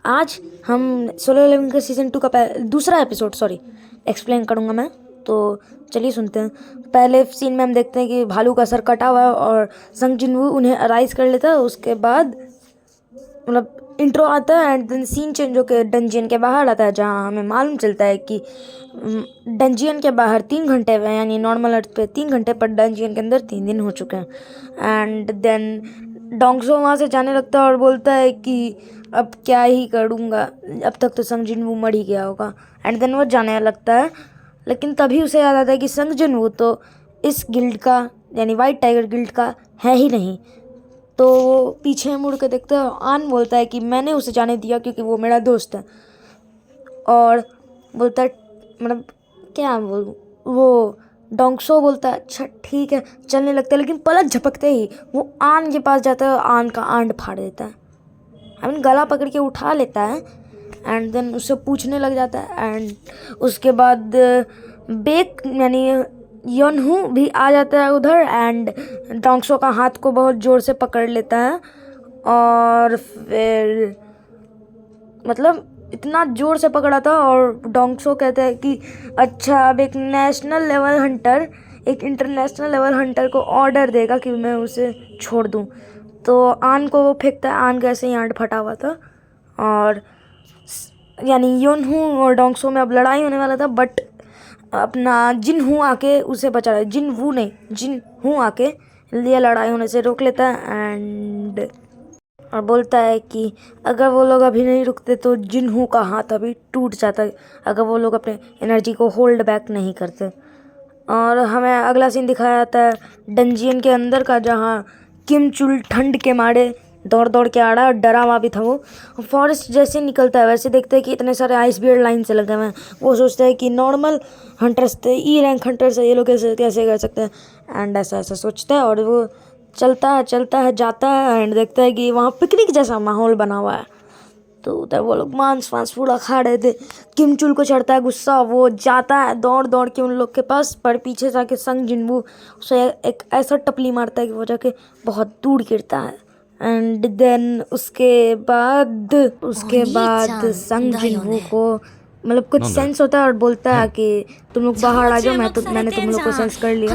आज हम solo levelling का सीज़न 2 का दूसरा एपिसोड एक्सप्लेन करूँगा मैं। तो चलिए सुनते हैं। पहले सीन में हम देखते हैं कि भालू का सर कटा हुआ है और संग जिनवू उन्हें अराइज कर लेता है। उसके बाद मतलब इंट्रो आता है एंड देन सीन चेंज होकर डंजियन के बाहर आता है, जहाँ हमें मालूम चलता है कि डंजियन के बाहर 3 घंटे हुए, यानी नॉर्मल अर्थ पे 3 घंटे, पर डंजियन के अंदर 3 दिन हो चुके हैं। एंड देन डोंगसो वहाँ से जाने लगता है और बोलता है कि अब क्या ही करूँगा, अब तक तो संग जिनवू मर ही गया होगा। एंड देन वो जाने लगता है, लेकिन तभी उसे याद आता है कि संग जिनवू तो इस गिल्ड का यानी वाइट टाइगर गिल्ड का है ही नहीं। तो वो पीछे मुड़ के देखता है। आन बोलता है कि मैंने उसे जाने दिया क्योंकि वो मेरा दोस्त है, और बोलता है मतलब क्या बोलूँ, वो डोंगसो बोलता है अच्छा ठीक है, चलने लगता है। लेकिन पलक झपकते ही वो आन के पास जाता है और आन का आंट फाड़ देता है। आई मीन गला पकड़ के उठा लेता है एंड देन उससे पूछने लग जाता है। एंड उसके बाद बेक यानी योनहू भी आ जाता है उधर एंड डोंगसो का हाथ को बहुत ज़ोर से पकड़ लेता है। और फिर मतलब इतना ज़ोर से पकड़ा था, और डोंगसो कहता है कि अच्छा अब एक इंटरनेशनल लेवल हंटर को ऑर्डर देगा कि मैं उसे छोड़ दूं। तो आन को वो फेंकता है। आन कैसे ही आंट फटा हुआ था, और यानी योनहू और डोंगसो में अब लड़ाई होने वाला था, बट अपना जिनहू आके उसे बचा रहा है। जिनवू नहीं, जिनहू आके ये लड़ाई होने से रोक लेता है एंड और बोलता है कि अगर वो लोग अभी नहीं रुकते तो जिनहू का हाथ अभी टूट जाता, अगर वो लोग अपने एनर्जी को होल्ड बैक नहीं करते। और हमें अगला सीन दिखाया जाता है डंजियन के अंदर का, जहाँ किम चुल ठंड के मारे दौड़ दौड़ के आ रहा है, और डरा हुआ भी था। वो फॉरेस्ट जैसे निकलता है वैसे देखते हैं कि इतने सारे आइस बियर्ड लाइन से लगे हुए हैं। वो सोचता है कि नॉर्मल हंटर्स थे, ई रैंक हंटर्स है, ये लोग कैसे कैसे कर सकते हैं। एंड ऐसा ऐसा सोचता है, और वो चलता है जाता है एंड देखता है कि वहाँ पिकनिक जैसा माहौल बना हुआ है। तो उधर वो लोग मांस वांस पूरा खा रहे थे। किम चुल को चढ़ता है गुस्सा, वो जाता है दौड़ दौड़ के उन लोग के पास, पर पीछे जाके संग जिनवू उसे एक ऐसा टपली मारता है कि वो जाके बहुत दूर गिरता है। एंड देन उसके बाद संग जिनवू को मतलब कुछ सेंस होता है और बोलता है कि तुम लोग बाहर आ जाओ, मैंने तुम लोग को सेंस कर लिया।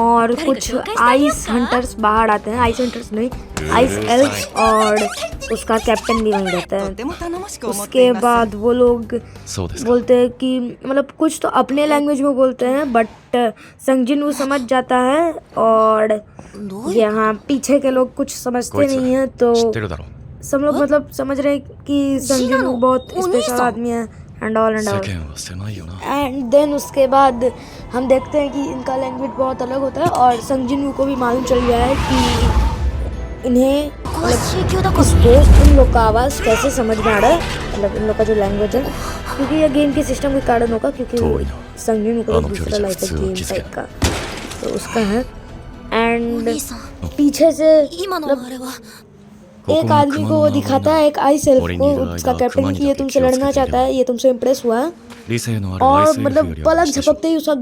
और कुछ आइस हंटर्स बाहर आते हैं, आइस हंटर्स नहीं, आइस एल्व्स, और उसका कैप्टन भी वहीं रहता है। उसके बाद वो लोग बोलते हैं कि मतलब कुछ तो अपने लैंग्वेज में बोलते हैं, बट संगजिन वो समझ जाता है, और यहाँ पीछे के लोग कुछ समझते नहीं हैं। तो सब लोग मतलब समझ रहे हैं कि संगजिन बहुत स्पेशल आदमी है एंड ऑल। एंड देन उसके बाद हम देखते हैं कि इनका लैंग्वेज बहुत अलग होता है, और संगजिन को भी मालूम चल गया है कि इन्हें इन लोग का आवाज़ कैसे समझ में आ रहा है, मतलब इन लोग का जो लैंग्वेज है, क्योंकि ये गेम के सिस्टम के कारण होगा, क्योंकि संगजिन को दूसरा लाइक है गेम टाइप का, तो उसका है। एंड पीछे से मतलब एक आदमी को वो दिखाता है, एक आइस एल्फ को, उसका कैप्टन, की ये तुमसे लड़ना चाहता है, ये तुमसे इम्प्रेस हुआ है, और मतलब पलक झपकते ही उसका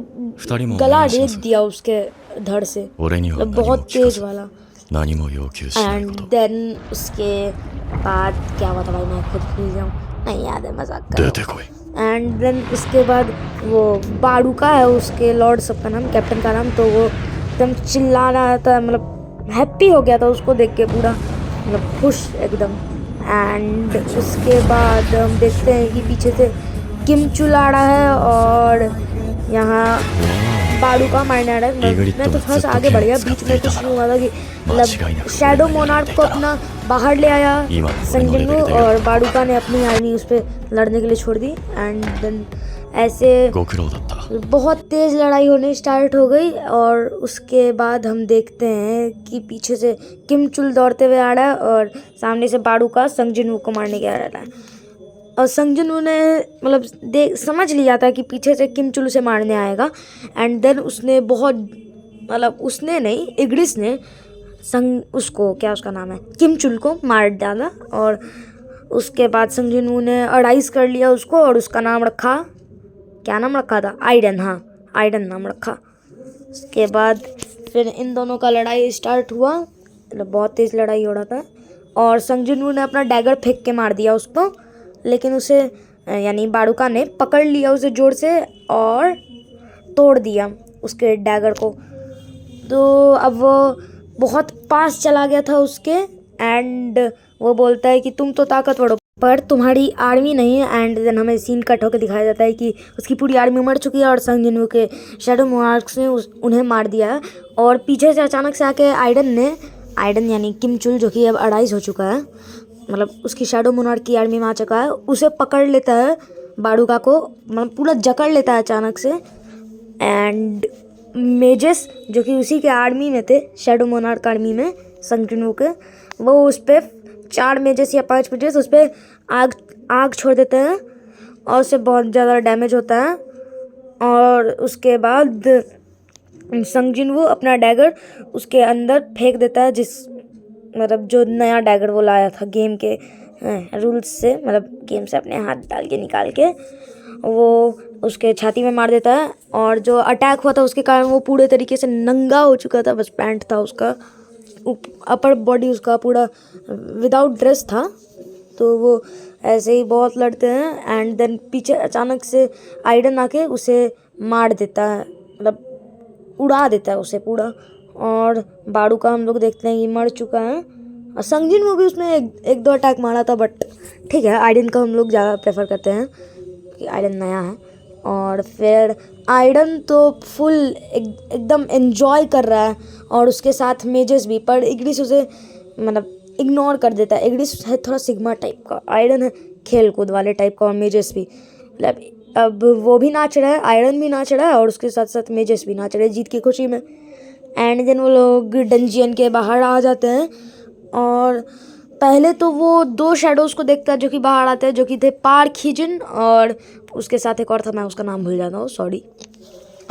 गला रेत दिया उसके धड़ से, मतलब बहुत तेज वाला। एंड देन उसके बाद क्या हुआ था भाई, मैं खुद भूल जाऊँ, नहीं याद है, मजाक कर। एंड देन उसके बाद वो बाड़ूका है उसके लॉर्ड सबका नाम, कैप्टन का नाम, तो वो एकदम चिल्ला रहा था, मतलब हैप्पी हो गया था उसको देख के, पूरा मतलब खुश एकदम। एंड उसके बाद हम देखते हैं कि पीछे से किम चुल आ रहा है, और यहाँ बाड़ूका मारने आ रहा है। मैं तो थोड़ा सा आगे बढ़ गया, बीच में कुछ नहीं हुआ था कि मतलब शैडो मोनार्क को अपना बाहर ले आया संगजिन को, और बाड़ूका ने अपनी आर्मी उस पर लड़ने के लिए छोड़ दी। एंड देन ऐसे बहुत तेज़ लड़ाई होने स्टार्ट हो गई, और उसके बाद हम देखते हैं कि पीछे से किम चुल दौड़ते हुए आ रहा है, और सामने से बाड़ूका संगजिन को मारने के आ रहा है। और संगजिन ने मतलब समझ लिया था कि पीछे से किम चुल से मारने आएगा। एंड देन उसने बहुत मतलब उसने नहीं, इग्रिस ने उसको क्या उसका नाम है, किम चुल को मार डाला, और उसके बाद संगजिन ने अराइज कर लिया उसको, और उसका नाम रखा, क्या नाम रखा था, आइडन, हाँ आइडन नाम रखा। उसके बाद फिर इन दोनों का लड़ाई स्टार्ट हुआ, मतलब बहुत तेज़ लड़ाई हो रहा था, और संगजिन ने अपना डैगर फेंक के मार दिया उसको, लेकिन उसे यानी बाड़ूका ने पकड़ लिया उसे जोर से और तोड़ दिया उसके डैगर को। तो अब वो बहुत पास चला गया था उसके एंड वो बोलता है कि तुम तो ताकतवर हो पर तुम्हारी आर्मी नहीं है। एंड देन हमें सीन कट होकर दिखाया जाता है कि उसकी पूरी आर्मी मर चुकी है और संग जिनवू के शैडो मोनार्क्स ने उन्हें मार दिया है। और पीछे से अचानक से आके आइडन यानी किम चुल जो कि अब अड़ाइज हो चुका है, मतलब उसकी शैडो मोनार्क की आर्मी में आ चुका है, उसे पकड़ लेता है बाड़ूका को, मतलब पूरा जकड़ लेता है अचानक से। एंड मेजेस जो कि उसी के आर्मी में थे, शैडो मोनार्क आर्मी में संग जिनवू के, वो उस पर 4 मेजेस या 5 मेजेस उस पर आग छोड़ देते हैं और उससे बहुत ज़्यादा डैमेज होता है। और उसके बाद संग जिनवू अपना डैगर उसके अंदर फेंक देता है, जिस मतलब जो नया डैगर वो लाया था गेम के रूल्स से, मतलब गेम से अपने हाथ डाल के निकाल के वो उसके छाती में मार देता है। और जो अटैक हुआ था उसके कारण वो पूरे तरीके से नंगा हो चुका था, बस पैंट था उसका, अपर बॉडी उसका पूरा विदाउट ड्रेस था। तो वो ऐसे ही बहुत लड़ते हैं एंड देन पीछे अचानक से आइडन आके उसे मार देता है, मतलब उड़ा देता है उसे पूरा। और बाड़ूका हम लोग देखते हैं कि मर चुका है। और संग जिनवू भी उसने एक दो अटैक मारा था, बट ठीक है, आइडन को हम लोग ज़्यादा प्रेफर करते हैं कि आइडन नया है। और फिर आइडन तो फुल एकदम एन्जॉय कर रहा है और उसके साथ मेजेस भी, पर इग्निस उसे मतलब इग्नोर कर देता है। इग्निस है थोड़ा सिग्मा टाइप का, आइडन है खेल कूद वाले टाइप का, और मेजेस भी मतलब अब वो भी नाच रहा है, आयरन भी नाच रहा है और उसके साथ साथ मेजेस भी नाच रहे हैं जीत की खुशी में। एंड देन वो लोग डंजियन के बाहर आ जाते हैं और पहले तो वो 2 शैडोज़ को देखता है जो कि बाहर आते हैं, जो कि थे पार्क हिजन और उसके साथ एक और था, मैं उसका नाम भूल जाता हूँ, सॉरी।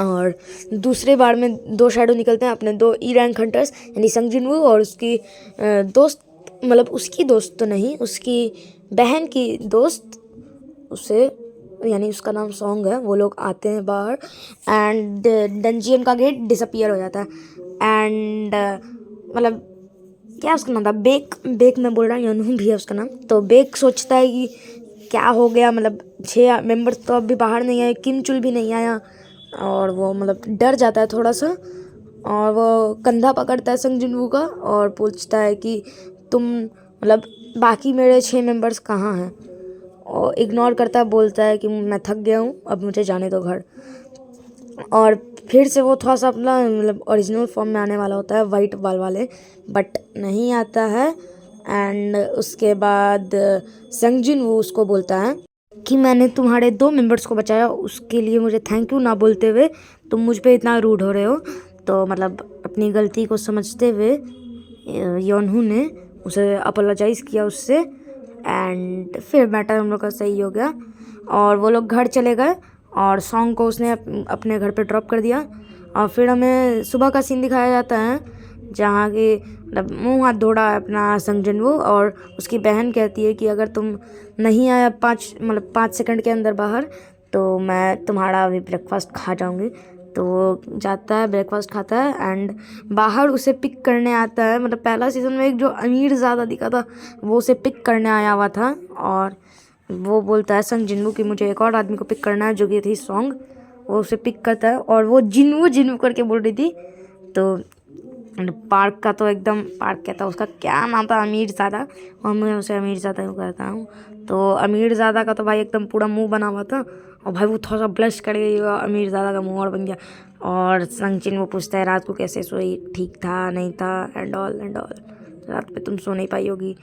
और दूसरे बार में 2 शैडो निकलते हैं, अपने 2 ई रैंक हंटर्स यानी संग जिनवू और उसकी दोस्त, मतलब उसकी दोस्त तो नहीं, उसकी बहन की दोस्त, उसे यानी उसका नाम सॉन्ग है। वो लोग आते हैं बाहर एंड डंजियन का गेट डिसअपियर हो जाता है। एंड मतलब क्या उसका नाम था, बेक मैं बोल रहा हूँ, यनहू भी है उसका नाम। तो बेक सोचता है कि क्या हो गया, मतलब 6 मेंबर्स तो अभी बाहर नहीं आए, किम चुल भी नहीं आया, और वो मतलब डर जाता है थोड़ा सा। और वो कंधा पकड़ता है संग जिनवू का और पूछता है कि तुम मतलब बाकी मेरे 6 मेंबर्स कहाँ हैं, और इग्नोर करता बोलता है कि मैं थक गया हूँ, अब मुझे जाने दो घर। और फिर से वो थोड़ा सा अपना मतलब ओरिजिनल फॉर्म में आने वाला होता है, वाइट बाल वाले, बट नहीं आता है। एंड उसके बाद संग जिनवू उसको बोलता है कि मैंने तुम्हारे 2 मेंबर्स को बचाया, उसके लिए मुझे थैंक यू ना बोलते हुए तुम मुझ पे इतना रूड हो रहे हो। तो मतलब अपनी गलती को समझते हुए यनहू ने उसे अपोलोजाइज़ किया उससे। एंड फिर मैटर हम लोग का सही हो गया और वो लोग घर चले गए और सॉन्ग को उसने अपने घर पे ड्रॉप कर दिया। और फिर हमें सुबह का सीन दिखाया जाता है जहाँ की मतलब मुँह हाथ धो रहा है अपना संग जिनवू, और उसकी बहन कहती है कि अगर तुम नहीं आया 5 सेकंड के अंदर बाहर तो मैं तुम्हारा अभी ब्रेकफास्ट खा जाऊँगी। तो वो जाता है, ब्रेकफास्ट खाता है एंड बाहर उसे पिक करने आता है। मतलब पहला सीज़न में एक जो अमीर ज़्यादा दिखा था वो उसे पिक करने आया हुआ था और वो बोलता है संग जिनवू कि मुझे एक और आदमी को पिक करना है, जो कि थी सॉन्ग। वो उसे पिक करता है और वो जिनवू करके बोल रही थी। तो पार्क का तो एकदम, पार्क कहता है, उसका क्या नाम था, अमीर ज़्यादा, और मैं उसे अमीर ज़्यादा ही कहता हूँ। तो अमीर ज़्यादा का तो भाई एकदम पूरा मुंह बना हुआ था और भाई वो थोड़ा सा ब्लश कर गई, अमीर ज़्यादा का मुंह और बन गया। और संग जिनवू पूछता है रात को कैसे सोई, ठीक था नहीं था, एंड ऑल रात पे तुम सो नहीं पाई होगी।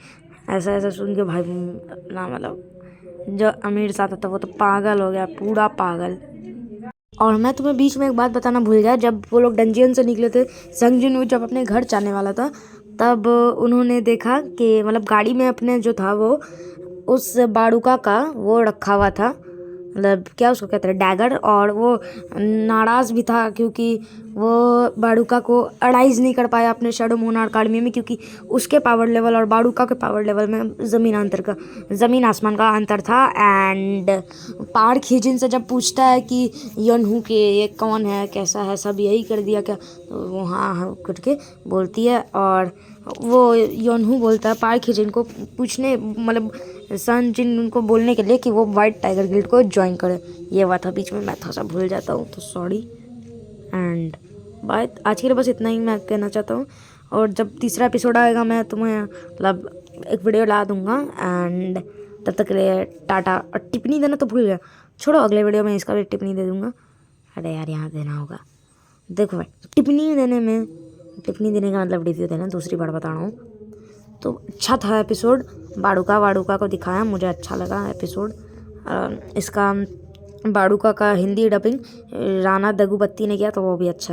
ऐसा ऐसा सुन के भाई ना मतलब जो अमीर ज़्यादा था वो तो पागल हो गया, पूरा पागल। और मैं तुम्हें बीच में एक बात बताना भूल गया, जब वो लोग डंजियन से निकले थे, संग जिनवू जब अपने घर जाने वाला था तब उन्होंने देखा कि मतलब गाड़ी में अपने जो था वो उस बाड़ूका का वो रखा हुआ था, मतलब क्या उसको कहते हैं, डैगर। और वो नाराज़ भी था क्योंकि वो बाड़ूका को अड़ाइज नहीं कर पाया अपने शैडो मोनार्क आर्मी में, क्योंकि उसके पावर लेवल और बाड़ूका के पावर लेवल में ज़मीन आसमान का अंतर था। एंड पार्क हिजिन से जब पूछता है कि यनहू के ये कौन है, कैसा है, सब यही कर दिया क्या, तो वो हाँ करके बोलती है। और वो यनहू बोलता है पार्क हिजिन को पूछने, मतलब सन जिन उनको बोलने के लिए कि वो वाइट टाइगर गिल्ड को ज्वाइन करे। ये बात था बीच में, मैं थोड़ा सा भूल जाता हूँ तो सॉरी। एंड बात आज के लिए बस इतना ही मैं कहना चाहता हूँ। और जब तीसरा एपिसोड आएगा मैं तुम्हें मतलब एक वीडियो ला दूँगा। एंड तब तक के लिए टाटा। और टिप्पणी देना तो भूल गया, छोड़ो अगले वीडियो में इसका भी टिप्पणी दे दूँगा। अरे यार यहाँ देना होगा, देखो भाई टिप्पणी देने का मतलब रिव्यू देना, दूसरी बार बता रहा हूँ। तो अच्छा था एपिसोड, बाड़ूका को दिखाया, मुझे अच्छा लगा एपिसोड। इसका बाड़ूका का हिंदी डबिंग राणा दगुबत्ती ने किया तो वो भी अच्छा